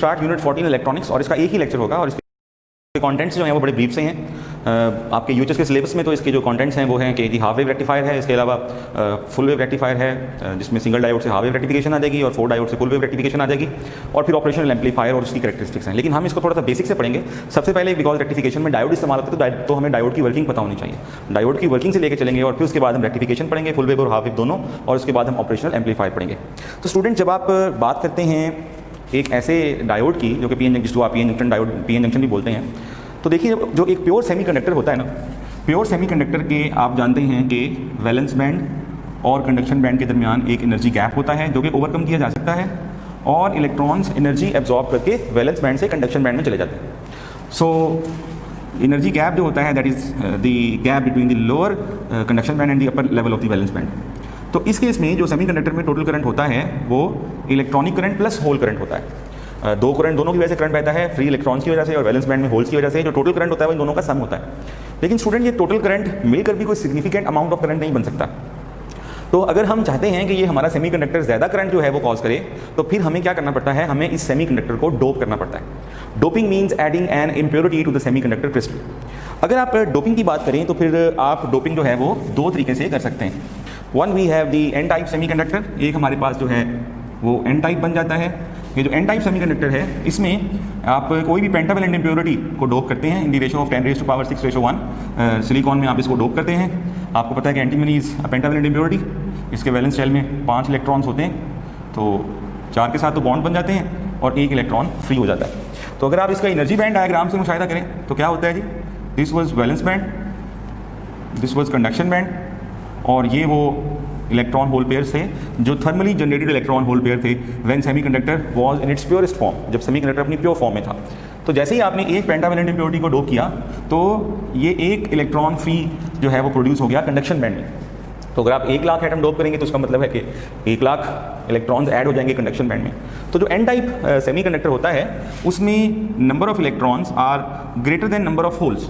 Start unit 14 electronics, और इसका एक ही लेक्चर होगा और इसके कंटेंट्स जो हैं वो बड़े ब्रीफ से हैं। आपके यूएचएस के सिलेबस में तो इसके जो कंटेंट्स हैं वो हैं कि जी हाफ वेव रेक्टिफायर है, इसके अलावा फुल वेव रेक्टिफायर है जिसमें सिंगल डायोड से हाफ वेव रेक्टिफिकेशन आ जाएगी और 4 डायोड से फुल वेव रेक्टिफिकेशन आ जाएगी, और फिर ऑपरेशनल एम्पलीफायर और उसकी कैरेक्टरिस्टिक्स हैं। लेकिन हम इसको थोड़ा सा बेसिक से पढ़ेंगे। सबसे पहले बिकॉज रेक्टिफिकेशन में डायोड इस्तेमाल होता है तो हमें डायोड की वर्किंग पता होनी चाहिए। डायोड की वर्किंग से लेकर चलेंगे और फिर उसके बाद हम रेक्टिफिकेशन पढ़ेंगे, फुल वेव और हाफ वेव दोनों, और उसके बाद हम ऑपरेशनल एम्पलीफायर पढ़ेंगे। तो स्टूडेंट, जब आप बात करते हैं एक ऐसे डायोड की जो कि P N junction diode, P N junction भी बोलते हैं, तो देखिए जो एक प्योर सेमीकंडक्टर होता है ना, प्योर सेमीकंडक्टर के आप जानते हैं कि वैलेंस बैंड और कंडक्शन बैंड के दरमियान एक एनर्जी गैप होता है जो कि ओवरकम किया जा सकता है, और इलेक्ट्रॉन्स एनर्जी एब्जॉर्ब करके वैलेंस बैंड से कंडक्शन बैंड में चले जाते हैं। सो एनर्जी गैप जो होता है that is the gap between the lower conduction band and the upper level of the valence band. तो इस केस में जो सेमीकंडक्टर में टोटल करंट होता है वो electronic current plus hole current होता है। दो करंट दोनों की वजह से करंट बहता है, फ्री इलेक्ट्रॉन्स की वजह से और वैलेंस बैंड में होल्स की वजह से। जो टोटल करंट होता है वो इन दोनों का सम होता है। लेकिन स्टूडेंट, ये टोटल करंट मिलकर भी कोई सिग्निफिकेंट अमाउंट ऑफ करंट नहीं बन सकता। तो अगर हम चाहते हैं कि ये हमारा सेमीकंडक्टर ज़्यादा करंट जो है वो कॉज करे, तो फिर हमें क्या करना पड़ता है, हमें इस सेमीकंडक्टर को डोप करना पड़ता है। Doping means adding an impurity to the semiconductor crystal. अगर आप डोपिंग की बात करें तो फिर आप डोपिंग जो है वो दो तरीके से कर सकते हैं। One, we have the N type semiconductor. एक हमारे पास जो है वो एन टाइप बन जाता है। ये जो एन टाइप सेमीकंडक्टर है इसमें आप कोई भी पेंटावैलेंट इम्प्योरिटी को डोप करते हैं in the ratio of 10⁻⁶ silicon में आप इसको डोप करते हैं। आपको पता है कि एंटीमनी इज पेंटावैलेंट इम्प्योरिटी। इसके वैलेंस शेल में 5 इलेक्ट्रॉन्स होते हैं, तो 4 के साथ तो बॉन्ड बन जाते हैं और 1 इलेक्ट्रॉन फ्री हो जाता है। तो अगर आप इसका एनर्जी बैंड डायग्राम से मुशाहिदा करें तो क्या होता है जी, this was valence band, this was conduction band, और ये वो इलेक्ट्रॉन होल पेयर थे जो thermally generated electron hole pair थे when semiconductor was in its purest form, जब सेमीकंडक्टर अपनी प्योर फॉर्म में था। तो जैसे ही आपने एक पेंटावैलेंट इम्प्योरिटी को डोप किया तो ये 1 इलेक्ट्रॉन फ्री जो है वो प्रोड्यूस हो गया कंडक्शन बैंड में। तो अगर आप 1 लाख एटम डोप करेंगे तो उसका मतलब है कि 1 लाख इलेक्ट्रॉन्स ऐड हो जाएंगे कंडक्शन बैंड में। तो जो एन टाइप सेमीकंडक्टर होता है उसमें number of electrons are greater than number of holes.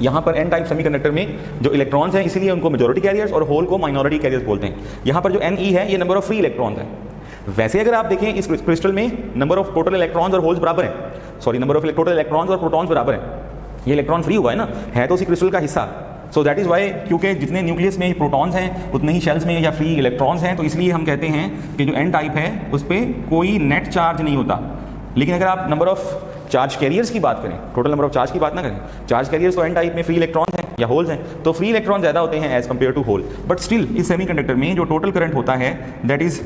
यहाँ पर एन टाइप सेमीकंडक्टर में जो इलेक्ट्रॉन्स हैं इसलिए उनको मेजॉरिटी कैरियर्स और होल को माइनॉरिटी कैरियर्स बोलते हैं। यहाँ पर जो एन ई है ये नंबर ऑफ फ्री इलेक्ट्रॉन्स है। वैसे अगर आप देखें इस क्रिस्टल में नंबर ऑफ टोटल इलेक्ट्रॉन्स और होल्स बराबर हैं, sorry number of total electrons और प्रोटॉन्स बराबर हैं। ये इलेक्ट्रॉन फ्री हुआ है ना, है तो उसी क्रिस्टल का हिस्सा। सो दैट इज़ वाई, क्योंकि जितने न्यूक्लियस में प्रोटॉन्स हैं उतने ही शेल्स में या फ्री इलेक्ट्रॉन्स हैं, तो इसलिए हम कहते हैं कि जो एन टाइप है उस पर कोई नेट चार्ज नहीं होता। लेकिन अगर आप नंबर ऑफ चार्ज कैरियर्स की बात करें, टोटल नंबर ऑफ चार्ज की बात ना करें, चार्ज कैरियर्स तो एन टाइप में फ्री इलेक्ट्रॉन्स हैं या होल्स हैं, तो फ्री इलेक्ट्रॉन ज़्यादा होते हैं as compare to hole. But still इस सेमीकंडक्टर में जो टोटल करंट होता है that is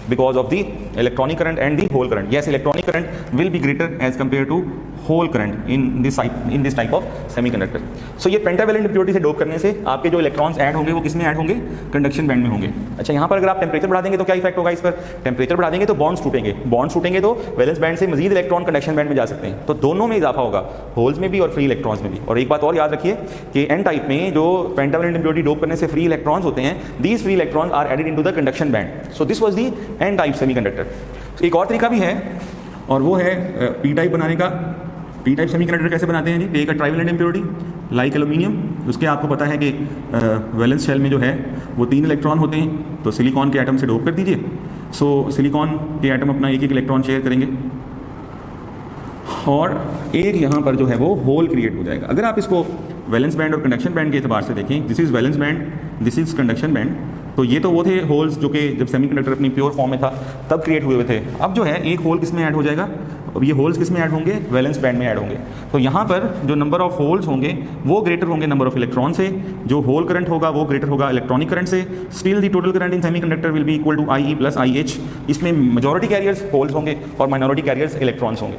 because of the electronic current and the hole current. Yes, electronic current will be greater as compare to hole current in this type of semiconductor. So ये pentavalent impurity से dope करने से आपके जो electrons add होंगे वो किस में ऐड होंगे, कंडक्शन बैंड में होंगे। अच्छा, यहाँ पर अगर आप टेम्परेचर बढ़ा देंगे तो क्या इफेक्ट होगा इस पर, टेम्परेचर बढ़ा देंगे तो बॉन्ड्स टूटेंगे, बॉन्ड्स टूटेंगे तो वैलेंस बैंड से मजीद इलेक्ट्रॉन कंडक्शन बैंड में जा सकते हैं। तो दोनों में इजाफा होगा, होल्स में भी और फ्री इलेक्ट्रॉन्स में भी। और एक बात और याद रखिए कि एन टाइप में जो पेंटावैलेंट इम्प्योरिटी डोप करने से फ्री इलेक्ट्रॉन्स होते हैं, these free electrons are added into the conduction band. So this was the N type semiconductor. एक और तरीका भी है और वो है पी टाइप बनाने का। पी टाइप सेमीकंडक्टर कैसे बनाते हैं जी, take a trivalent impurity like aluminium. उसके आपको पता है कि वैलेंस शेल में जो है वो 3 इलेक्ट्रॉन होते हैं, तो सिलिकॉन के एटम से डोप कर दीजिए। सो सिलिकॉन के एटम अपना 1-1 इलेक्ट्रॉन शेयर करेंगे और एक यहाँ पर जो है वो होल क्रिएट हो जाएगा। अगर आप इसको वैलेंस बैंड और कंडक्शन बैंड के एतबार से देखें, this is valence band, this is conduction band, तो ये तो वो थे होल्स जो कि जब सेमीकंडक्टर अपनी प्योर फॉर्म में था तब क्रिएट हुए हुए थे। अब जो है एक होल किस में ऐड हो जाएगा, अब ये होल्स किस में ऐड होंगे, वैलेंस बैंड में ऐड होंगे। तो यहाँ पर जो नंबर ऑफ होल्स होंगे वो ग्रेटर होंगे नंबर ऑफ इलेक्ट्रॉन से, जो होल करंट होगा वो ग्रेटर होगा इलेक्ट्रॉनिक करंट से। Still the total current in semiconductor will be equal to IE + IH। इसमें मेजॉरिटी कैरियर्स होल्स होंगे और माइनॉरिटी कैरियर्स इलेक्ट्रॉन्स होंगे,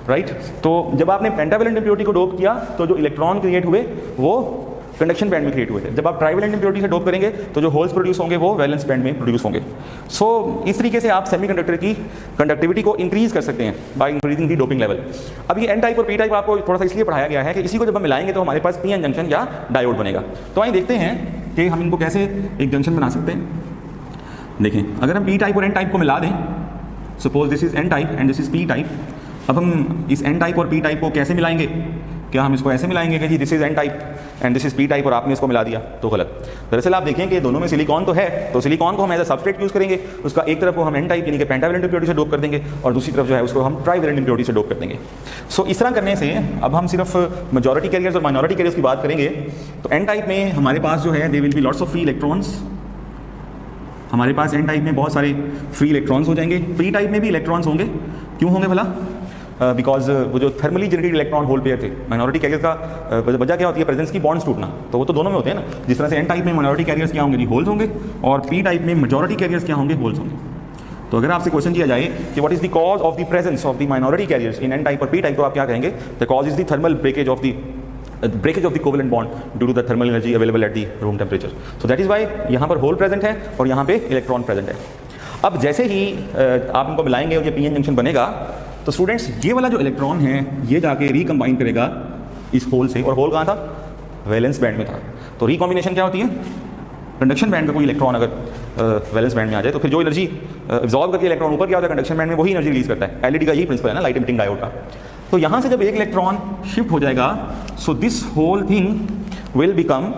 राइट। तो जब आपने पेंटावैलेंट इम्प्योरिटी को डोप किया तो जो इलेक्ट्रॉन क्रिएट हुए वो कंडक्शन बैंड में क्रिएट हुए थे। जब आप ट्राइवेलेंट इम्प्योरिटी से डोप करेंगे तो जो होल्स प्रोड्यूस होंगे वो वैलेंस बैंड में प्रोड्यूस होंगे। सो इस तरीके से आप सेमीकंडक्टर की कंडक्टिविटी को इंक्रीज कर सकते हैं by increasing the doping level. अब ये एन टाइप और पी टाइप आपको थोड़ा सा इसलिए पढ़ाया गया है कि इसी को जब हम मिलाएंगे तो हमारे पास PN जंक्शन या डायोड बनेगा। तो आइए देखते हैं कि हम इनको कैसे एक जंक्शन बना सकते हैं। देखें, अगर हम पी टाइप और एन टाइप को मिला दें, suppose this is N type and this is P type. अब हम इस एन टाइप और पी टाइप को कैसे मिलाएंगे, क्या हम इसको ऐसे मिलाएंगे कि जी this is N type and this is P type और आपने इसको मिला दिया? तो गलत। दरअसल आप देखें कि दोनों में सिलिकॉन तो है, तो सिलिकॉन को हम एज अ सबस्ट्रेट यूज़ करेंगे, उसका एक तरफ को हम एन टाइप यानी कि पेंटावैलेंट इम्प्योरिटी से डोप कर देंगे और दूसरी तरफ जो है उसको हम ट्राइवैलेंट इम्प्योरिटी से डोप कर देंगे। सो इस तरह करने से अब हम सिर्फ मेजॉरिटी कैरियर्स और माइनॉरिटी कैरियर्स की बात करेंगे। तो एन टाइप में हमारे पास जो है they will be lots of free electrons, हमारे पास एन टाइप में बहुत सारे फ्री इलेक्ट्रॉन्स हो जाएंगे। पी टाइप में भी इलेक्ट्रॉन्स होंगे, क्यों होंगे भला? बिकॉज वो जो thermally generated electron hole pair थे, माइनॉरिटी कैरियर का वजह क्या होती है? प्रेजेंस की बॉन्ड्स टूटना। तो वो तो दोनों में होते हैं ना। जिस तरह से एन टाइप में माइनॉरिटी कैरियर्स क्या होंगे? जी होल्स होंगे, और पी टाइप में मेजॉरिटी कैरियर्स क्या होंगे? होल्स होंगे। तो अगर आपसे क्वेश्चन किया जाए कि what is the cause of the presence of the minority carriers in N type और पी टाइप, तो आप क्या कहेंगे? The cause is the thermal breakage of the covalent bond due to the thermal energy available at the room temperature. So that is why यहाँ पर whole present है और यहाँ पे इलेक्ट्रॉन प्रेजेंट है। अब जैसे ही आप इनको मिलाएंगे और ये पी एन जंक्शन बनेगा, तो स्टूडेंट्स ये वाला जो इलेक्ट्रॉन है ये जाके रिकम्बाइन करेगा इस होल से, और होल कहाँ था? वैलेंस बैंड में था। तो रिकॉम्बिनेशन क्या होती है? कंडक्शन बैंड का कोई इलेक्ट्रॉन अगर वैलेंस बैंड में आ जाए तो फिर जो एनर्जी एब्जॉर्ब करके इलेक्ट्रॉन ऊपर क्या होता है? कंडक्शन बैंड में वही एनर्जी रिलीज करता है। एलईडी का यही प्रिंसिपल है ना, लाइट इमिटिंग डायोड का। तो यहाँ से जब एक इलेक्ट्रॉन शिफ्ट हो जाएगा, so this whole thing will become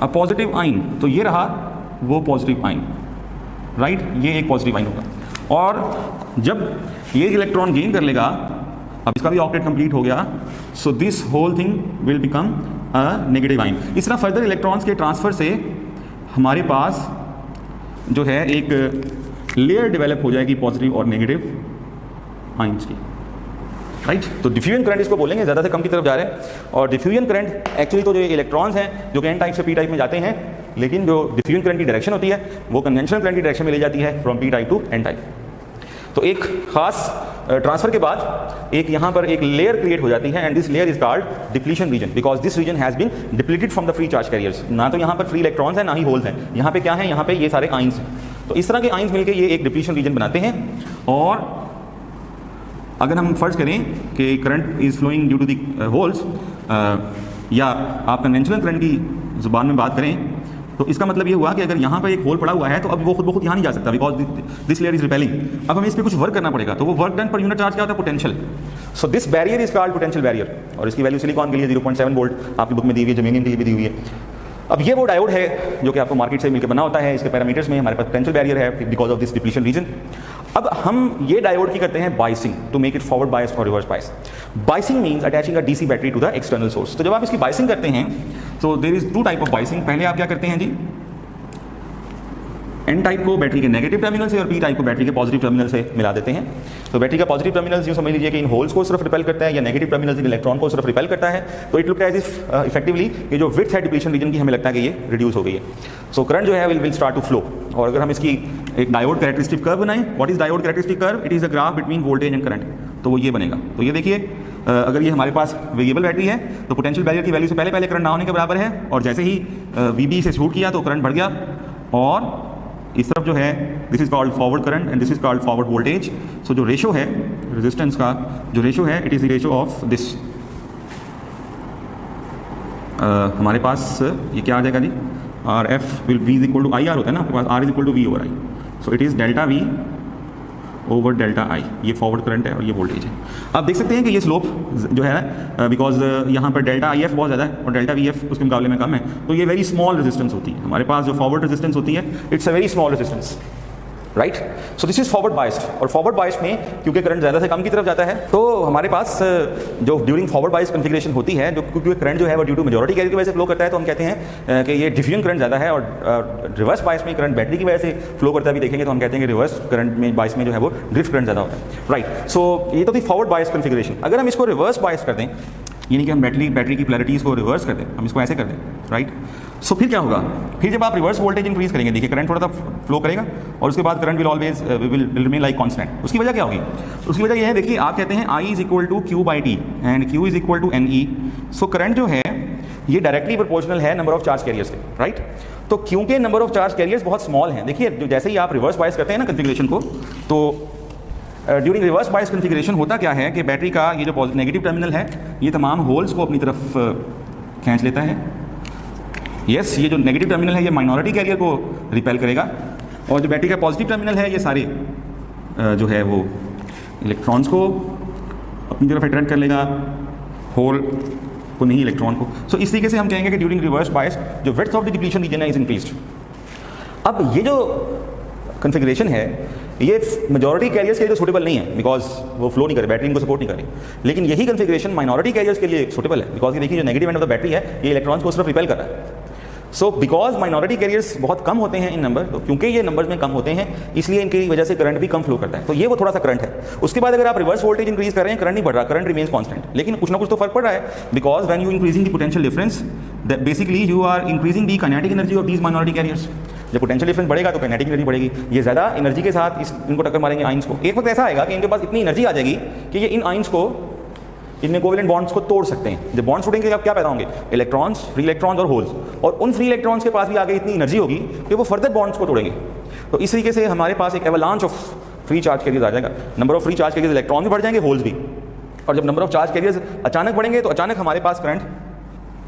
a positive ion. तो ये रहा वो पॉजिटिव आइन, राइट? ये एक पॉजिटिव आइन होगा। और जब ये इलेक्ट्रॉन गेन कर लेगा, अब इसका भी ऑक्टेट कंप्लीट हो गया, so this whole thing will become a negative ion. इस तरह फर्दर इलेक्ट्रॉन्स के ट्रांसफर से हमारे पास जो है एक लेयर डेवलप हो जाएगी पॉजिटिव और नेगेटिव आइंस की, राइट? तो डिफ्यूजन करंट इसको बोलेंगे, ज़्यादा से कम की तरफ जा रहे हैं। और डिफ्यूजन करंट एक्चुअली तो जो इलेक्ट्रॉन्स हैं जो कि एन टाइप से पी टाइप में जाते हैं, लेकिन जो डिफ्यूजन करंट की डायरेक्शन होती है वो कन्वेंशनल करंट की डायरेक्शन में ले जाती है from P type to N type. तो एक खास ट्रांसफर के बाद एक यहाँ पर एक लेयर क्रिएट हो जाती है, and this layer is called depletion region, because this region has been depleted from the free charge carriers. ना तो यहाँ पर फ्री इलेक्ट्रॉन्स हैं, ना ही होल्स हैं। यहाँ पे क्या है? यहाँ पे ये सारे आइंस हैं। तो इस तरह के आइंस मिलकर ये एक डिप्लीशन रीजन बनाते हैं। और अगर हम फर्ज करें कि current is flowing due to the holes, या आप कन्वेंशनल करंट की जुबान में बात करें, तो इसका मतलब ये हुआ कि अगर यहाँ पर एक होल पड़ा हुआ है तो अब वो खुद ब खुद यहाँ नहीं जा सकता, because this layer is repelling. अब हमें इस पर कुछ वर्क करना पड़ेगा, तो वो work done per unit charge क्या होता है? Potential. So this barrier is called potential barrier, और इसकी वैल्यू सिलिकॉन के लिए 0.7 वोल्ट आपकी बुक में दी हुई है, जर्मेनियम के लिए भी दी हुई है। अब ये वो डायोड है जो कि आपको मार्केट से मिलकर बना होता है। इसके पैरामीटर्स में हमारे पास पोटेंशियल बैरियर है because of this depletion region. अब हम ये डायोड की करते हैं biasing to make it forward bias और reverse bias. Biasing means attaching a DC battery to the external source. तो जब आप इसकी बाइसिंग करते हैं तो there is two type of biasing. पहले आप क्या करते हैं जी? एन टाइप को बैटरी के नेगेटिव टर्मिनल से और पी टाइप को बैटरी के पॉजिटिव टर्मिनल से मिला देते हैं। तो बैटरी का पॉजिटिव टर्मिनल यूँ समझ लीजिए कि इन होल्स को सिर्फ रिपेल करता है, या नेगेटिव टर्मिनल इन इलेक्ट्रॉन को सिर्फ रिपेल करता है। तो it look as if effectively ये जो विड्थ है डिप्लीशन रीजन की, हमें लगता है कि ये रिड्यूस हो गई है। सो करंट जो है विल स्टार्ट टू फ्लो। और अगर हम इसकी एक डायोड कैरेक्टरिस्टिक कर्व बनाएं, what is diode characteristic curve? It is a graph between voltage and current. तो वो ये बनेगा। तो ये देखिए, अगर ये हमारे पास वेरिएबल बैटरी है तो पोटेंशियल बैरियर की वैल्यू से पहले करंट ना होने के बराबर है, और जैसे ही वीबी से शूट किया तो करंट बढ़ गया। और इस तरफ जो है this is called forward current and this is called forward voltage. So जो रेशो है रेजिस्टेंस का, जो रेशो है it is the ratio of this. हमारे पास ये क्या आ जाएगा जी? R F will V is equal to I R होता है ना आपके पास, R is equal to V over I. So it is delta V over delta I. ये फॉरवर्ड करंट है और ये वोल्टेज है। आप देख सकते हैं कि ये स्लोप जो है ना, बिकॉज यहाँ पर डेल्टा आई एफ बहुत ज़्यादा है और डेल्टा वी एफ उसके मुकाबले में कम है, तो ये वेरी स्मॉल रेजिस्टेंस होती है। हमारे पास जो फॉरवर्ड रेजिस्टेंस होती है it's a very small resistance, right? So this is forward biased. और फॉरवर्ड बायस्ड में क्योंकि करंट ज़्यादा से कम की तरफ जाता है, तो हमारे पास जो ड्यूरिंग फॉरवर्ड बायस्ड कॉन्फ़िगरेशन होती है, जो क्योंकि करंट जो है वो ड्यू टू मेजॉरिटी कैरियर की वजह से फ्लो करता है, तो हम कहते हैं कि ये डिफ्यूजन करंट ज़्यादा है। और रिवर्स बायस में करंट बैटरी की वजह से फ्लो करता है भी देखेंगे, तो हम कहते हैं कि रिवर्स करंट में बायस में जो है वो ड्रिफ्ट करंट ज़्यादा होता है, राइट? सो ये तो थी फॉरवर्ड बायस कॉन्फ़िगरेशन। अगर हम इसको रिवर्स बायस कर दें, यानी कि हम बैटरी की पोलैरिटीज़ को रिवर्स कर दें, हम इसको ऐसे कर दें, राइट? सो फिर क्या होगा? फिर जब आप रिवर्स वोल्टेज इंक्रीज करेंगे, देखिए करंट थोड़ा सा फ्लो करेगा और उसके बाद current will always will remain like constant. उसकी वजह क्या होगी? उसकी वजह यह है, देखिए आप कहते हैं I is equal to Q by T and Q is equal to N E. So current जो है ये डायरेक्टली प्रोपोर्शनल है नंबर ऑफ चार्ज कैरियर्स के, राइट? तो क्योंकि नंबर ऑफ चार्ज कैरियर्स बहुत स्मॉल हैं, देखिए जो जैसे ही आप रिवर्स बायस करते हैं ना कन्फिग्रेशन को, तो ड्यूरिंग रिवर्स बायस कन्फिग्रेशन होता क्या है कि बैटरी का ये जो नेगेटिव टर्मिनल है ये तमाम होल्स को अपनी तरफ खींच लेता है। यस, ये जो नेगेटिव टर्मिनल है ये माइनॉरिटी कैरियर को रिपेल करेगा, और जो बैटरी का पॉजिटिव टर्मिनल है ये सारे जो है वो इलेक्ट्रॉन्स को अपनी तरफ अट्रैक्ट कर लेगा, होल को नहीं, इलेक्ट्रॉन को। सो इस तरीके से हम कहेंगे कि ड्यूरिंग रिवर्स बायस जो width of the depletion reason है इज इंक्रीज्ड। अब ये जो कन्फिग्रेशन है ये मेजॉरिटी कैरियर्स के लिए तो सूटेबल नहीं है, बिकॉज वो फ्लो नहीं करे, बैटरी इनको सपोर्ट नहीं करे। लेकिन यही कन्फिग्रेशन माइनॉरिटी कैरियर्स के लिए सूटेबल है, बिकॉज ये देखिए जो negative end of the battery है ये इलेक्ट्रॉन्स को सिर्फ रिपेल कर रहा है। सो बिकॉज माइनॉरिटी कैरियर्स बहुत कम होते हैं इन नंबर, तो क्योंकि ये नंबर्स में कम होते हैं इसलिए इनकी वजह से करंट भी कम फ्लो करता है, तो ये वो थोड़ा सा करंट है। उसके बाद अगर आप रिवर्स वोल्टेज इंक्रीज कर रहे हैं, करंट नहीं बढ़ रहा, करंट रिमेन्स कांस्टेंट, लेकिन कुछ ना कुछ तो फर्क पड़ रहा है, because when you increasing the potential difference basically you are increasing the kinetic energy of these minority carriers. जब पोटेंशियल डिफरेंस बढ़ेगा तो काइनेटिक एनर्जी बढ़ेगी, ये ज़्यादा एनर्जी के साथ इनको टक्कर मारेंगे आइंस को। एक वक्त ऐसा आएगा कि इनके पास इतनी एनर्जी आ जाएगी कि ये इन आइंस को, इनमें कोवेलेंट बॉन्ड्स को तोड़ सकते हैं। जब बॉन्ड्स टूटेंगे अब क्या पैदा होंगे, इलेक्ट्रॉन्स, फ्री इलेक्ट्रॉन्स और होल्स, और उन फ्री इलेक्ट्रॉन्स के पास भी आगे इतनी एनर्जी होगी कि वो फर्दर बॉन्ड्स को तोड़ेंगे। तो इस तरीके से हमारे पास एक avalanche of free charge carriers आ जाएगा। Number of free charge carriers, electron भी बढ़ जाएंगे, होल्स भी, और जब नंबर ऑफ चार्ज कैरियर्स अचानक बढ़ेंगे तो अचानक हमारे पास करंट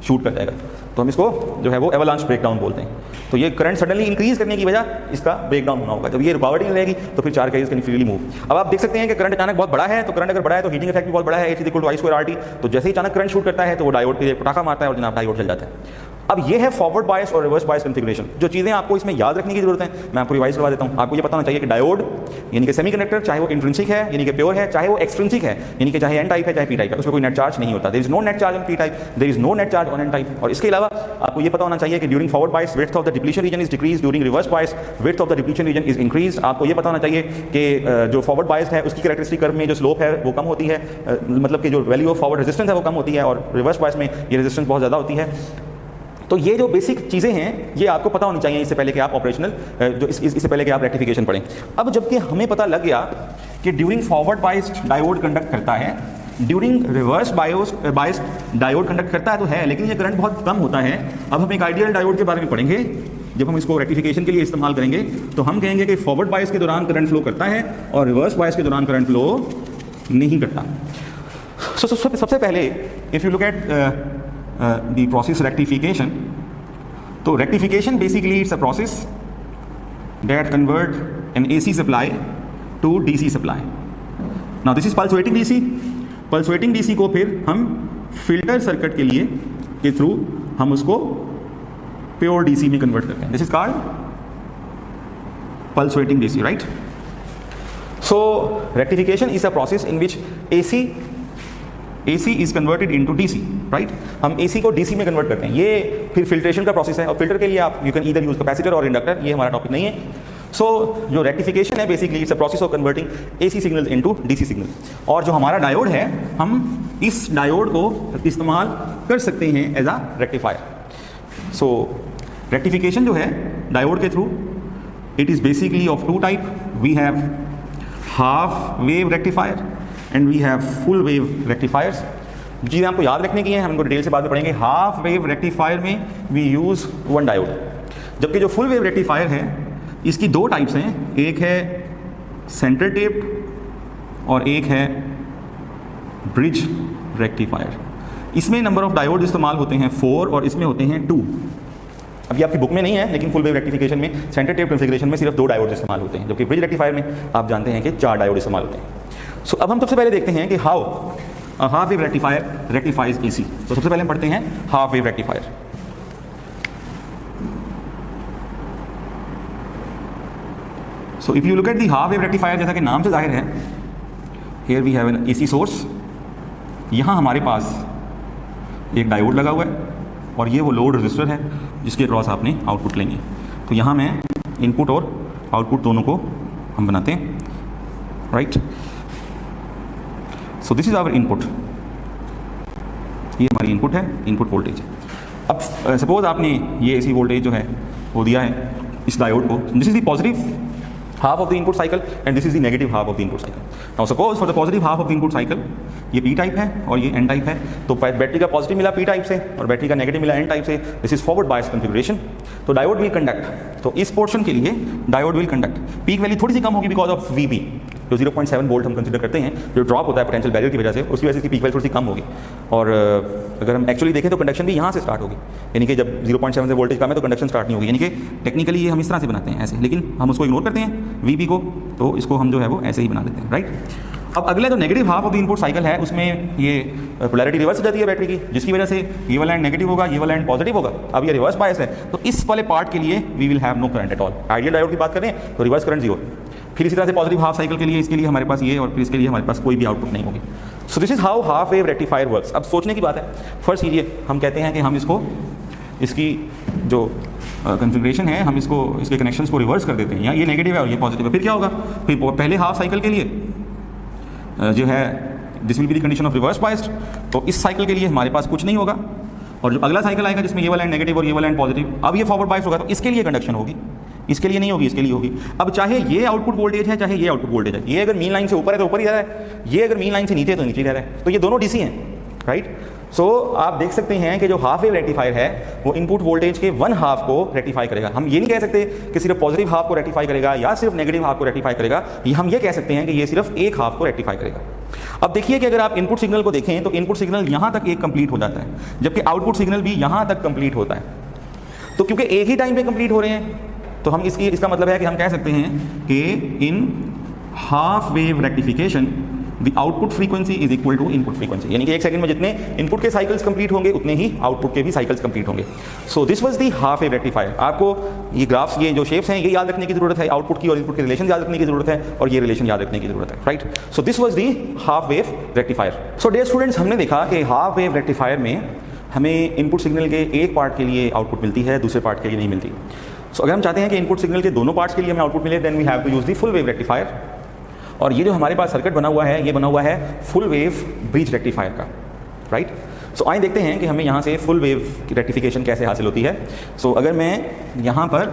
शूट कर जाएगा, तो हम इसको जो है वो एवलांच ब्रेकडाउन बोलते हैं। तो ये करंट सडनली इंक्रीज करने की वजह इसका ब्रेकडाउन होना होगा। जब ये रुकावट नहीं रहेगी तो फिर charge carriers can freely move. अब आप देख सकते हैं कि करंट अचानक बहुत बड़ा है, तो करंट अगर बड़ा है तो हीटिंग इफेक्ट भी बहुत बड़ा है, H=I²RT। तो जैसे ही अचानक करंट शूट करता है तो वो डायोड के पटाखा मारता है और जनाब डायोड जल जाता है। अब ये है फॉरवर्ड बायस और रिवर्स बायस कॉन्फ़िगरेशन। जो चीज़ें आपको इसमें याद रखने की जरूरत है मैं आपको रिवाइज करवा देता हूँ। आपको ये पता होना चाहिए कि डायोड यानी कि सेमीकंडक्टर, चाहे वो इंट्रिंसिक है यानी कि प्योर है, चाहे वो एक्सट्रिंसिक है यानी कि चाहे एन टाइप है चाहे पी टाइप है, उसमें कोई नेट चार्ज नहीं होता। There is no net charge on P type, there is no net charge on N type. और इसके अलावा आपको ये पता होना चाहिए कि during forward bias width of the depletion region is decrease, during reverse bias width of the depletion region is increase. आपको ये पता होना चाहिए कि जो फॉरवर्ड बायस है उसकी कैरेक्टरिस्टिक कर्व में जो स्लोप है वो कम होती है, मतलब कि जो वैल्यू ऑफ फॉरवर्ड रेजिस्टेंस है वो कम होती है, और रिवर्स बायस में ये रेजिस्टेंस बहुत ज़्यादा होती है। तो ये जो बेसिक चीज़ें हैं ये आपको पता होनी चाहिए इससे पहले कि आप ऑपरेशनल जो इससे पहले कि आप रेक्टिफिकेशन पढ़ें। अब जबकि हमें पता लग गया कि during forward biased diode conduct करता है, during reverse biased diode conduct करता है तो है, लेकिन ये करंट बहुत कम होता है। अब हम एक आइडियल डायोड के बारे में पढ़ेंगे। जब हम इसको रेक्टिफिकेशन के लिए इस्तेमाल करेंगे तो हम कहेंगे कि फॉरवर्ड बायस के दौरान करंट फ्लो करता है और रिवर्स बायस के दौरान करंट फ्लो नहीं करता। सबसे पहले if you look eight the process rectification, तो rectification basically it's a process that convert an AC supply to DC supply. Now this is pulsating DC. pulsating DC को फिर हम फिल्टर सर्किट के लिए के थ्रू हम उसको प्योर DC में कन्वर्ट करते हैं। This is called pulsating DC, right? So rectification is a process in which AC is converted into DC, right? हम AC को DC में कन्वर्ट करते हैं। ये फिर फिल्ट्रेशन का प्रोसेस है, और फिल्टर के लिए आप you can either use capacitor और इंडक्टर, ये हमारा टॉपिक नहीं है। सो जो रेक्टिफिकेशन है basically it's a process of converting AC signal into DC signal. और जो हमारा डायोड है हम इस डायोड को इस्तेमाल कर सकते हैं as a rectifier. So rectification जो है डायोड के through it is basically of two type. We have half wave rectifier and we have full wave rectifiers. चीज़ें आपको याद रखने की हैं, हम इनको डिटेल से बाद में पढ़ेंगे। हाफ वेव रेक्टिफायर में वी यूज़ वन डायोड, जबकि जो फुल वेव रेक्टिफायर है इसकी दो टाइप्स हैं, एक है सेंटर टेप और एक है ब्रिज रेक्टिफायर। इसमें नंबर ऑफ डायोड इस्तेमाल होते हैं 4 और इसमें होते हैं 2। अभी आपकी बुक में नहीं है, लेकिन फुल वेव रेक्टिफिकेशन में सेंटर टेप कॉन्फ़िगरेशन में सिर्फ 2 डायोड इस्तेमाल होते हैं, जबकि ब्रिज रेक्टिफायर में आप जानते हैं कि 4 डायोड इस्तेमाल होते हैं। सो अब हम सबसे पहले देखते हैं कि how half wave rectifier rectifies AC। तो सबसे पहले हम पढ़ते हैं half wave rectifier. So if you look at the half wave rectifier, जैसा कि नाम से जाहिर है, here we have an AC source. यहाँ हमारे पास एक डायोड लगा हुआ है और ये वो लोड रजिस्टर है जिसके क्रॉस आपने आउटपुट लेंगे। तो यहाँ में इनपुट और आउटपुट दोनों को हम बनाते हैं, right? So this is our input, ये हमारी इनपुट है, इनपुट वोल्टेज। अब सपोज आपने ये AC वोल्टेज जो है वो दिया है इस डायोड को। This is the positive half of the input cycle and this is the negative half of the input cycle. Now suppose for the positive half of the input cycle ये P type है और ये N type है, तो battery का positive मिला P type से और बैटरी का नेगेटिव मिला N टाइप से। This is forward bias configuration. तो डायोड विल कंडक्ट, तो इस पोर्शन के लिए diode will conduct. Peak value थोड़ी सी कम होगी बिकॉज ऑफ VB, जो 0.7 वोल्ट हम कंसिडर करते हैं, जो ड्रॉप होता है पोटेंशियल बैरियर की वजह से, उसकी वजह से पीक वैल्यू थोड़ी सी कम होगी। और अगर हम एक्चुअली देखें तो कंडक्शन भी यहाँ से स्टार्ट होगी, यानी कि जब 0.7 से वोल्टेज कम है तो कंडक्शन स्टार्ट नहीं होगी, यानी कि टेक्निकली ये हम इस तरह से बनाते हैं ऐसे, लेकिन हम उसको इग्नोर करते हैं VB को, तो इसको हम जो है वो ऐसे ही बना देते हैं, राइट? अब अगला जो negative half of the input cycle है उसमें ये पोलैरिटी रिवर्स हो जाती है बैटरी की, जिसकी वजह से ये वाला एंड नेगेटिव होगा, ये वाला एंड पॉजिटिव होगा। अब ये रिवर्स बायस है, तो इस वाले पार्ट के लिए we will have no current at all. Ideal diode की बात करें तो रिवर्स करंट 0। फिर इसी तरह से पॉजिटिव हाफ साइकिल के लिए इसके लिए हमारे पास ये, और फिर इसके लिए हमारे पास कोई भी आउटपुट नहीं होगी। सो this is how half wave rectifier works. अब सोचने की बात है, फर्स्ट कीजिए, हम कहते हैं कि हम इसको, इसकी जो कन्फिग्रेशन है, हम इसको, इसके कनेक्शंस को रिवर्स कर देते हैं। यहाँ ये नेगेटिव है और ये पॉजिटिव है, फिर क्या होगा? फिर पहले हाफ साइकिल के लिए जो है this will be the condition of reverse biased, तो इस साइकिल के लिए हमारे पास कुछ नहीं होगा। और जो अगला साइकिल आएगा जिसमें ये वाला एंड नेगेटिव और ये वाला एंड पॉजिटिव, अब ये फॉरवर्ड बायस्ड होगा, तो इसके लिए कंडक्शन होगी, इसके लिए नहीं होगी, इसके लिए होगी। अब चाहे ये आउटपुट वोल्टेज है, चाहे ये आउटपुट वोल्टेज है, ये अगर मीन लाइन से ऊपर है तो ऊपर ही रह रहा है, ये अगर मीन लाइन से नीचे है तो नीचे रह रहा है, तो ये दोनों डीसी हैं, राइट। सो आप देख सकते हैं कि जो हाफ वेव रेक्टिफायर है वो इनपुट वोल्टेज के वन हाफ को रेक्टिफाई करेगा। हम ये नहीं कह सकते कि सिर्फ पॉजिटिव हाफ को रेक्टिफाई करेगा या सिर्फ नेगेटिव हाफ को रेक्टिफाई करेगा, ये हम ये कह सकते हैं कि ये सिर्फ एक हाफ को रेक्टिफाई करेगा। अब देखिए कि अगर आप इनपुट सिग्नल को देखें तो इनपुट सिग्नल यहाँ तक एक कंप्लीट हो जाता है, जबकि आउटपुट सिग्नल भी यहाँ तक कंप्लीट होता है। तो क्योंकि एक ही टाइम पे कंप्लीट हो रहे हैं, तो हम इसका मतलब है कि हम कह सकते हैं कि in half wave rectification the output frequency is equal to input frequency, यानी कि एक सेकंड में जितने इनपुट के साइकिल्स कंप्लीट होंगे उतने ही आउटपुट के भी साइकिल्स कंप्लीट होंगे। सो this was the half wave rectifier. आपको ये ग्राफ्स, ये जो शेप्स हैं, ये याद रखने की जरूरत है, आउटपुट की और इनपुट के रिलेशन याद रखने की जरूरत है, और ये रिलेशन याद रखने की जरूरत है, right. So this was the half wave rectifier. So dear students, हमने देखा कि हाफ वेव रेक्टिफायर में हमें इनपुट सिग्नल के एक पार्ट के लिए आउटपुट मिलती है, दूसरे पार्ट के लिए नहीं मिलती। सो अगर हम चाहते हैं कि इनपुट सिग्नल के दोनों पार्ट्स के लिए हमें आउटपुट मिले, then we have to use the full wave rectifier. और ये जो हमारे पास सर्किट बना हुआ है, ये बना हुआ है फुल वेव ब्रिज रेक्टिफायर का, राइट। सो आइए देखते हैं कि हमें यहाँ से फुल वेव रेक्टिफिकेशन कैसे हासिल होती है। सो अगर मैं यहाँ पर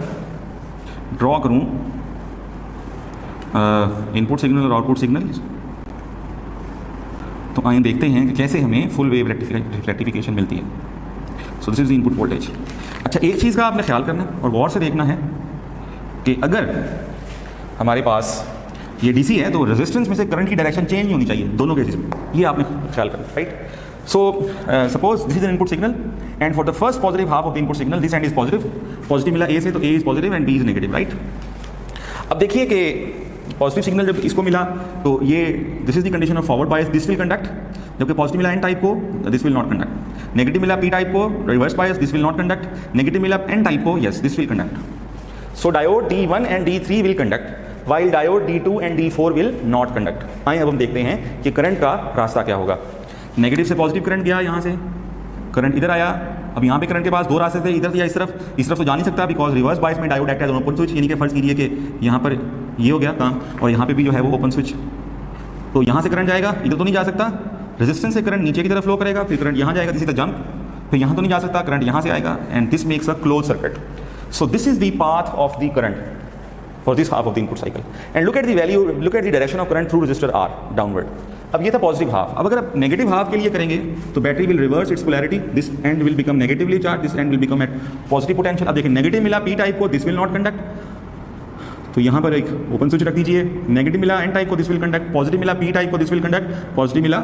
ड्रॉ करूँ इनपुट सिग्नल और आउटपुट सिग्नल, तो आइए देखते हैं कि कैसे हमें फुल वेव रेक्टिफिकेशन मिलती है। सो this is the input voltage. अच्छा, एक चीज़ का आपने ख्याल करना और गौर से देखना है कि अगर हमारे पास ये डीसी है तो रेजिस्टेंस में से करंट की डायरेक्शन चेंज नहीं होनी चाहिए दोनों केसेस में, ये आपने ख्याल करना, right. So suppose this is an input signal and for the first positive half of the input signal this end is positive मिला ए से, तो A is positive and B is negative, right. अब देखिए कि positive signal जब इसको मिला तो ये this is the condition of forward bias, this will conduct, जबकि पॉजिटिव मिला एन टाइप को, this will not conduct. Negative मिला पी टाइप को, reverse bias, this will not conduct. Negative मिला एन टाइप को, yes this will conduct. So diode D1 and D3 will conduct while diode D2 and D4 will not conduct। आइए अब हम देखते हैं कि करंट का रास्ता क्या होगा। नेगेटिव से पॉजिटिव करंट गया, यहाँ से करंट इधर आया। अब यहाँ पे करंट के पास दो रास्ते थे, इधर या इस तरफ तो जा नहीं सकता बिकॉज रिवर्स बायस में diode act as open switch, यानी कि फर्ज कीजिए कि यहाँ पर ये हो गया काम और यहाँ पे भी जो है वो ओपन स्विच, तो यहाँ से करंट जाएगा, इधर तो नहीं जा सकता। रेजिस्टेंस से करंट नीचे की तरफ फ्लो करेगा, फिर करंट यहाँ जाएगा, दिस इज द जंप, फिर यहाँ तो नहीं जा सकता, करंट यहाँ से आएगा and this makes a close circuit. So this is the path of the current for this half of the input cycle and look at the value, look at the direction of current through resistor R downward। अब ये था positive half. अब अगर आप negative half के लिए करेंगे तो battery will reverse its polarity, this end will become negatively charge, this end will become at positive potential. अब देखिए नेगेटिव मिला पी टाइप को, दिस विल नॉट कंडक्ट, तो यहाँ पर एक ओपन स्विच रख दीजिए। नेगेटिव मिला एन टाइप को, दिस विल कंडक्ट। पॉजिटिव मिला पी टाइप को, दिस विल कंडक्ट। पॉजिटिव मिला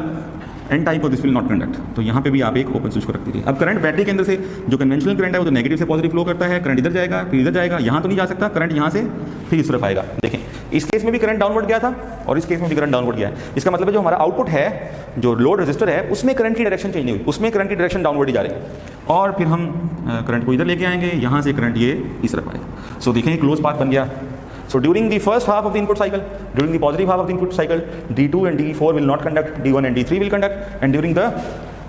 एन टाइप को, दिस विल नॉट कंडक्ट, तो यहाँ पे भी आप एक ओपन स्विच को रख दीजिए। अब करंट बैटरी के अंदर से जो कन्वेंशनल करंट है वो तो नेगेटिव से पॉजिटिव फ्लो करता है, करंट इधर जाएगा फिर इधर जाएगा, यहाँ तो नहीं जा सकता, करंट यहाँ से फिर इस तरफ आएगा। देखें इस केस में भी करंट डाउनवर्ड गया था और इस केस में भी करंट डाउनवर्ड गया है। इसका मतलब है जो हमारा आउटपुट है, जो लोड रजिस्टर है, उसमें करंट की डायरेक्शन चेंज नहीं हुई, उसमें करंट की डायरेक्शन डाउनवर्ड ही जा रही है। और फिर हम करंट को इधर लेके आएंगे, यहाँ से करंट ये इस तरफ आएगा। सो देखें क्लोज पाथ बन गया। So during the first half of the input cycle, during the positive half of the input cycle, D2 and D4 will not conduct, D1 and D3 will conduct, and during the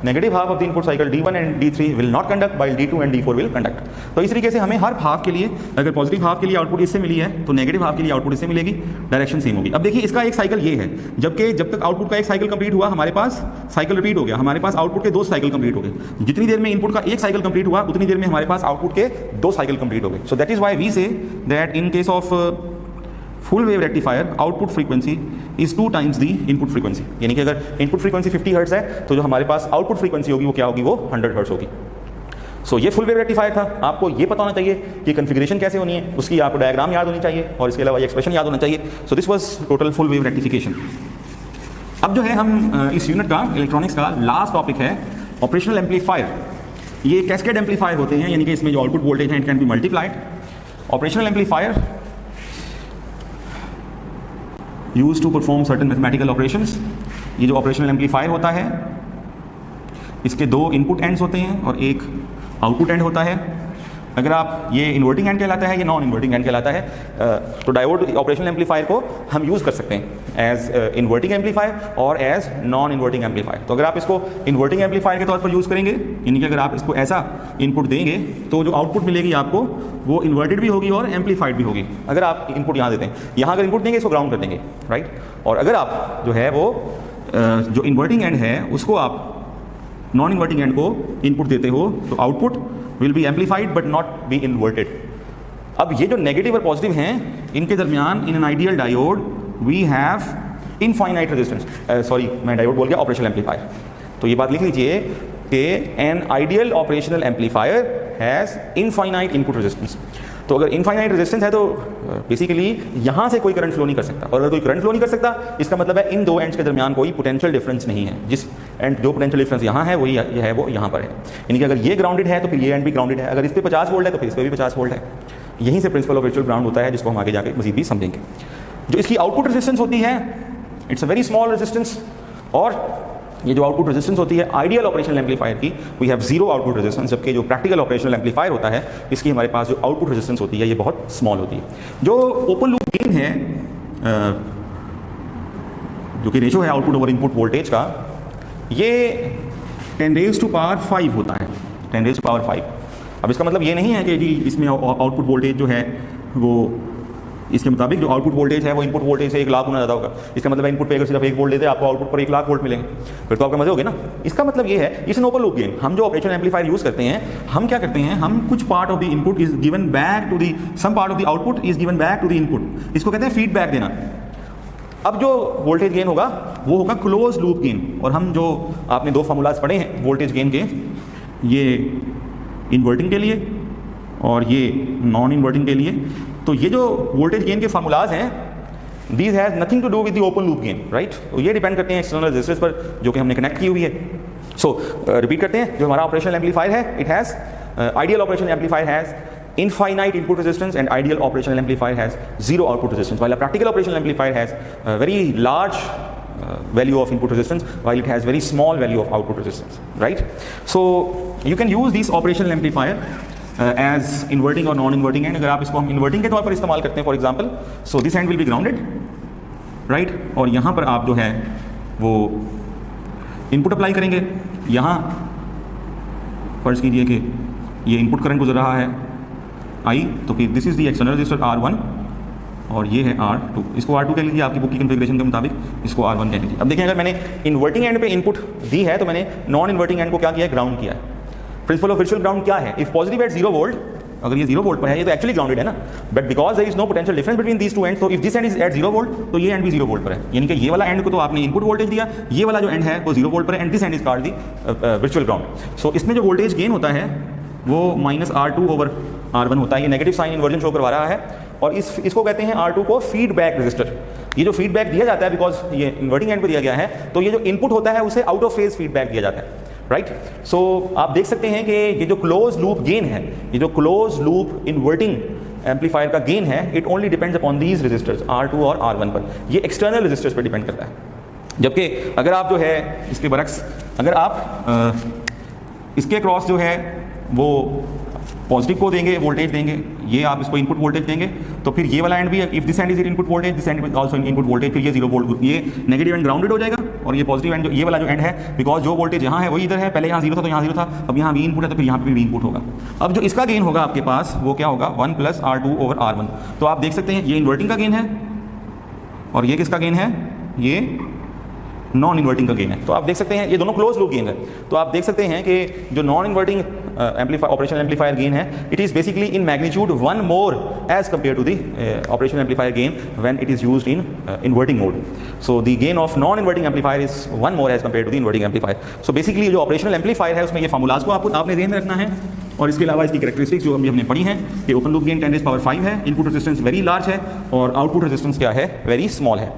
negative half of the input cycle, D1 and D3 will not conduct, while D2 and D4 will conduct। तो इस तरीके से हमें हर half के लिए, अगर positive half के लिए आउटपुट इससे मिली है तो नेगेटिव हाफ के लिए आउटपुट इससे मिलेगी, डायरेक्शन सेम होगी। अब देखिए इसका एक साइकिल ये है, जबकि जब तक आउटपुट का एक साइकिल कंप्लीट हुआ हमारे पास साइकिल रिपीट हो गया, हमारे पास आउटपुट के दो साइकिल कंप्लीट हो गए। जितनी देर में इनपुट का एक साइकिल कंप्लीट हुआ उतनी देर में हमारे पास आउटपुट के दो साइकिल कंप्लीट हो गए। So that is why we say that in case of full wave rectifier output frequency is 2 times the input frequency, यानी कि अगर इनपुट फ्रीक्वेंसी 50 हर्ट्ज है तो जो हमारे पास आउटपुट फ्रीक्वेंसी होगी वो क्या होगी, वो 100 हर्ट्ज होगी। सो ये फुल वेव रेक्टिफायर था। आपको ये पता होना चाहिए कि कन्फिग्रेशन कैसे होनी है, उसकी आपको डायग्राम याद होनी चाहिए और इसके अलावा ये एक्सप्रेशन याद होना चाहिए। So this was total full wave rectification. अब जो है हम इस यूनिट का इलेक्ट्रॉनिक्स का लास्ट टॉपिक है ऑपरेशनल एम्पलीफायर। ये कैस्केड एम्पलीफायर होते हैं, यानी कि इसमें जो आउटपुट वोल्टेज है it can be multiplied. Operational amplifier use to perform certain mathematical operations. ये जो ऑपरेशनल एम्पलीफायर होता है इसके दो इनपुट एंड्स होते हैं और एक आउटपुट एंड होता है। अगर आप ये इन्वर्टिंग एंड कहलाता है, ये नॉन इन्वर्टिंग एंड कहलाता है। तो डायोड ऑपरेशनल एम्पलीफायर को हम यूज़ कर सकते हैं एज इन्वर्टिंग एम्पलीफायर और एज नॉन इन्वर्टिंग एम्पलीफायर। तो अगर आप इसको इन्वर्टिंग एम्पलीफायर के तौर पर यूज़ करेंगे, यानी कि अगर आप इसको ऐसा इनपुट देंगे तो जो आउटपुट मिलेगी आपको वो इन्वर्टेड भी होगी और एम्पलीफाइड भी होगी। अगर आप इनपुट यहाँ देते हैं, यहाँ अगर इनपुट देंगे इसको ग्राउंड कर देंगे, राइट। और अगर आप जो है वो जो इन्वर्टिंग एंड है उसको आप नॉन इन्वर्टिंग एंड को इनपुट देते हो तो output will be amplified but not be inverted. अब ये जो नेगेटिव और पॉजिटिव हैं इनके दरमियान in an ideal diode we have infinite resistance. Sorry, मैं डायोड बोल गया, ऑपरेशनल एम्पलीफायर। तो ये बात लिख लीजिए कि an ideal operational amplifier has infinite input resistance. तो अगर इनफाइनाइट रेजिस्टेंस है तो बेसिकली यहाँ से कोई करंट फ्लो नहीं कर सकता, और अगर कोई करंट फ्लो नहीं कर सकता इसका मतलब है इन दो एंड्स के दरमियान कोई पोटेंशियल डिफरेंस नहीं है। जिस एंड जो पोटेंशियल डिफरेंस यहाँ है वही है वो यहाँ पर है। यानी कि अगर ये ग्राउंडेड है तो फिर ये एंड भी ग्राउंडेड है, अगर इस पर 50 वोल्ट है तो फिर इस पर भी 50 वोल्ट है। यहीं से प्रिंसिपल ऑफ वर्चुअल ग्राउंड होता है, जिसको हम आगे जाके मजीद भी समझेंगे। जो इसकी आउटपुट रेजिस्टेंस होती है it's a very small resistance, और ये जो आउटपुट रेजिस्टेंस होती है आइडियल ऑपरेशनल एम्पलीफायर की we have zero output resistance, जबकि जो प्रैक्टिकल ऑपरेशनल एम्पलीफायर होता है इसकी हमारे पास जो आउटपुट रेजिस्टेंस होती है ये बहुत स्मॉल होती है। जो ओपन लूप गेन है जो कि रेशो है आउटपुट ओवर इनपुट वोल्टेज का, ये 10⁵ होता है, 10⁵ अब इसका मतलब ये नहीं है कि जी इसमें आउटपुट वोल्टेज जो है वो इसके मुताबिक जो आउटपुट वोल्टेज है वो इनपुट वोल्टेज से 1 लाख गुना ज़्यादा होगा। इसका मतलब इनपुट पे अगर सिर्फ 1 वोल्ट देते आपको आउटपुट पर 1 लाख वोल्ट मिलेंगे, फिर तो आपके मजे हो गए ना। इसका मतलब ये है it's an open loop gain. हम जो ऑपरेशनल एम्पलीफायर यूज़ करते हैं हम क्या करते हैं, हम कुछ part of the input is given back to the some part of the output is given back to the input. इसको कहते हैं फीडबैक देना। अब जो वोल्टेज गेन होगा वो होगा क्लोज लूप गेन, और हम जो आपने दो फार्मूलाज पढ़े हैं वोल्टेज गेन के, ये इन्वर्टिंग के लिए और ये नॉन इन्वर्टिंग के लिए, तो ये जो वोल्टेज गेन के फार्मूलाज हैं these has nothing to do with the open loop gain, right. तो ये डिपेंड करते हैं एक्सटर्नल रेजिस्टेंस पर जो कि हमने कनेक्ट की हुई है। सो रिपीट करते हैं, जो हमारा ऑपरेशनल एम्पलीफायर है it has ideal operational amplifier has infinite input resistance and ideal operational amplifier has zero output resistance, while a practical operational amplifier has a very large value of input resistance while it has very small value of output resistance, right. So you can use this operational amplifier as inverting or non inverting end। अगर आप इसको हम inverting के तौर पर इस्तेमाल करते हैं for example, so this end will be grounded, right, और यहाँ पर आप जो है वो इनपुट अप्लाई करेंगे। यहाँ फर्ज कीजिए कि ये इनपुट करंट गुजर रहा है I, तो फिर this is the external register R1 और ये है R2। इसको R2 कह लीजिए आपकी बुक की कन्फिग्रेशन के मुताबिक, इसको R1 कह लीजिए। अब देखिए अगर मैंने इन्वर्टिंग एंड पे इनपुट दी है तो मैंने नॉन इन्वर्टिंग एंड को क्या किया है, ग्राउंड किया है। प्रिंसिपल ऑफ वर्चुअल ग्राउंड क्या है, इफ पॉजिटिव एट 0 वोल्ट, अगर ये 0 वोल्ट पर है ये तो एक्चुअली ग्राउंडेड है ना, but because there is no potential difference between these two ends, तो if this end is at 0 volt तो ये एंड भी 0 वोल्ट पर है। यानी कि ये वाला एंड को तो आपने इनपुट वोल्टेज दिया, ये वाला जो एंड है वो 0 वोल्ट पर है, and this end is called the virtual ground. So इसमें जो वोल्टेज गेन होता है वो -R2 ओवर R1 होता है। ये नेगेटिव साइन इन्वर्जन शो करवा रहा है, और इसको कहते हैं R2 को फीडबैक रजिस्टर। ये जो फीडबैक दिया जाता है बिकॉज ये इन्वर्टिंग एंड पर दिया गया है, तो ये जो इनपुट होता है उसे आउट ऑफ फेज फीडबैक दिया जाता है, राइट। सो आप देख सकते हैं कि ये जो क्लोज लूप गेन है, ये जो क्लोज लूप इन्वर्टिंग एम्पलीफायर का गेन है, it only depends upon these resistors R2 और R1 पर। ये एक्सटर्नल रजिस्टर्स पर डिपेंड करता है। जबकि अगर आप जो है इसके बरक्स, अगर आप इसके क्रॉस जो है वो पॉजिटिव को देंगे, वोल्टेज देंगे, ये आप इसको इनपुट वोल्टेज देंगे, तो फिर ये वाला एंड भी, if this end is input voltage, this end is also input voltage, फिर ये 0 वोल्ट, ये नेगेटिव एंड ग्राउंडेड हो जाएगा, और ये पॉजिटिव एंड ये वाला जो एंड है, बिकॉज जो वोल्टेज यहाँ है वही इधर है, पहले यहाँ 0 था तो यहाँ 0 था, अब यहाँ भी इनपुट है तो फिर यहाँ पे भी इनपुट होगा। अब जो इसका गेन होगा आपके पास वो क्या होगा, 1 + R2 ओवर R1। तो आप देख सकते हैं ये इन्वर्टिंग का गेन है और ये किसका गेन है, ये नॉन इन्वर्टिंग का गेन है। तो आप देख सकते हैं ये दोनों क्लोज लूप गेन है। तो आप देख सकते हैं कि जो non inverting operational amplifier gain है, it is basically in magnitude 1 more as compare to the operational amplifier gain when it is used in inverting mode. So the gain of non inverting amplifier is 1 more as compare to the inverting amplifier. So basically जो operational amplifier है उसमें ये formulas को आपने ध्यान में रखना है, और इसके अलावा इसकी कैरेक्टरिस्टिक्स जो हमने पढ़ी हैं कि ओपन लूप गेन 10⁵ है, इनपुट रेजिस्टेंस वेरी लार्ज है और आउटपुट रेजिस्टेंस क्या है, वेरी स्मॉल है।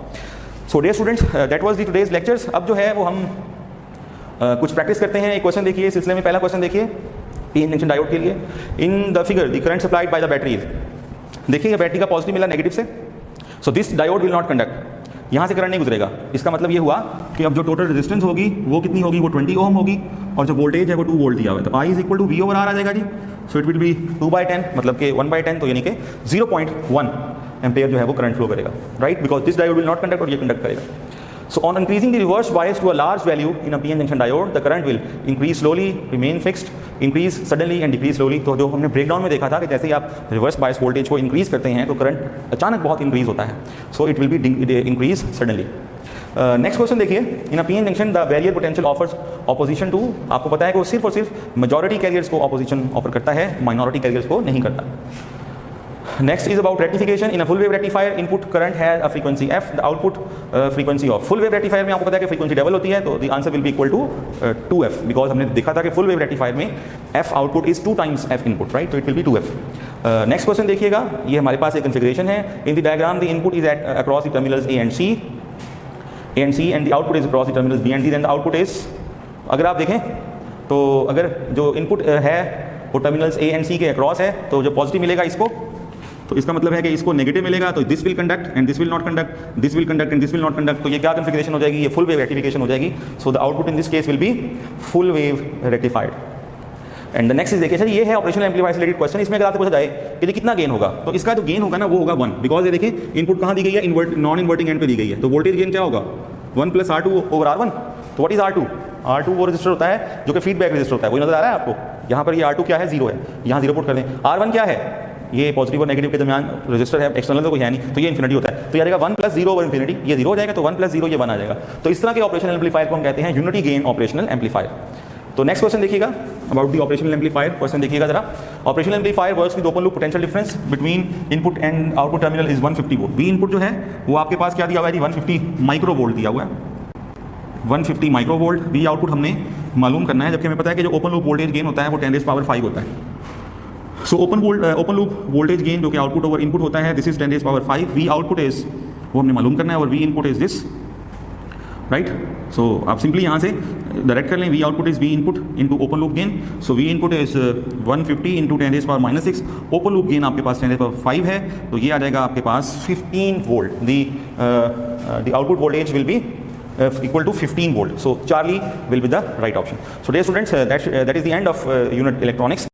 So dear students, that was the today's lectures. अब जो है वो हम कुछ प्रैक्टिस करते हैं। एक क्वेश्चन देखिए सिलसिले में, पहला क्वेश्चन देखिए पी जंक्शन डायोड के लिए। In the figure the current supplied by the batteries, देखिए बैटरी का पॉजिटिव मिला नेगेटिव से, so this diode will not conduct. यहाँ से करंट नहीं गुजरेगा। इसका मतलब ये हुआ कि अब जो टोटल रेजिस्टेंस होगी वो कितनी होगी, वो 20 ओम होगी, और जो वोल्टेज है वो 2 वोल्ट दिया हुआ है, तो I is equal to V over R आ जाएगा जी। सो इट विल बी 2/10, मतलब कि 1/10, तो यानी कि 0.1 एम्पेयर जो है वो करंट फ्लो करेगा, right, because this diode will not conduct और ये कंडक्ट करेगा। So on increasing the reverse bias to a large value in a PN junction diode, the current will increase slowly, remain fixed, increase suddenly and decrease slowly। तो जो हमने breakdown में देखा था कि जैसे ही आप रिवर्स बायस वोल्टेज को इंक्रीज करते हैं तो करंट अचानक बहुत इंक्रीज होता है। So it will be increase suddenly. Next question देखिए, in a PN junction the barrier potential offers opposition to, आपको पता है कि वो सिर्फ और सिर्फ मेजॉरिटी कैरियर्स को ऑपोजिशन ऑफर करता है, माइनॉरिटी कैरियर्स को नहीं करता। Next is about rectification. In a full wave rectifier, input current has a frequency f, the output frequency of full wave rectifier में आपको पता है कि frequency डबल होती है, तो the answer will be equal to 2f, because हमने देखा था कि full wave rectifier में f output is 2 times f input, right? So it will be 2f. Next question देखिएगा, ये हमारे पास एक configuration है. In the diagram, the input is at across the terminals A and C, and the output is across the terminals B and D. Then the output is, अगर आप देखें तो अगर जो input है वो टर्मिनल्स A and C के across है, तो जो पॉजिटिव मिलेगा इसको, तो इसका मतलब है कि इसको नेगेटिव मिलेगा, तो this will conduct and this will not conduct, this will conduct and this will not conduct. तो ये क्या कन्फिगरेशन हो जाएगी, ये फुल वेव रेक्टिफिकेशन हो जाएगी। So the output in this case will be full wave rectified. And the next is देखिए, sir ये है ऑपरेशनल एम्पलीफायर से रिलेटेड क्वेश्चन। इसमें अगर आपको पूछा जाए कि कितना गेन होगा, तो इसका जो गेन होगा ना वो होगा 1, बिकॉज ये देखिए इनपुट कहाँ दी गई है, नॉन इन्वर्टिंग एंड पे दी गई है, तो वोल्टेज गेन क्या होगा 1 + R2 ओवर R1। तो व्हाट इज R2 वो रजिस्टर होता है जो कि फीडबैक रजिस्टर होता है, वही नजर आ रहा है आपको। यहाँ पर ये R2 क्या है, 0 है, यहाँ 0 पुट कर दें। R1 क्या है, ये पॉजिटिव और नेगेटिव के दरमियान रजिस्टर है, एक्सटर्नल तो कोई है नहीं, तो ये इन्फिनिटी होता है। तो ये आएगा 1 + 0 ओवर इन्फिनिटी, ये 0 हो जाएगा, तो 1 + 0 ये 1 आ जाएगा। तो इस तरह के ऑपरेशनल एम्पलीफायर को हम कहते हैं यूनिटी गेन ऑपरेशनल एम्पलीफायर। तो नेक्स्ट क्वेश्चन देखिएगा about the operational amplifier. Question देखिएगा जरा, operational amplifier works with open loop potential difference between input and output terminal is 150 volt. We input जो है वो आपके पास क्या दिया हुआ है, 150 माइक्रो वोल्ट दिया हुआ है, 150 माइक्रो वोल्ट। वी आउटपुट हमने मालूम करना है, जबकि हमें पता है कि जो ओपन लूप वोल्टेज गेन होता है वो 10⁵ होता है। So open loop voltage gain जो कि आउटपुट ओवर इनपुट होता है, this is 10⁵। V output is, वो हमने मालूम करना है, और V input is this, right. So आप सिंपली यहाँ से डायरेक्ट कर लें, V output is V input into open loop gain. So V input is 150 into 10⁻⁻⁶। Open loop gain आपके पास 10⁵ है, तो ये आ जाएगा आपके पास 15 volt. The output voltage will be equal to 15 volt. So Charlie will be the right option. So dear students, that is the end of unit electronics.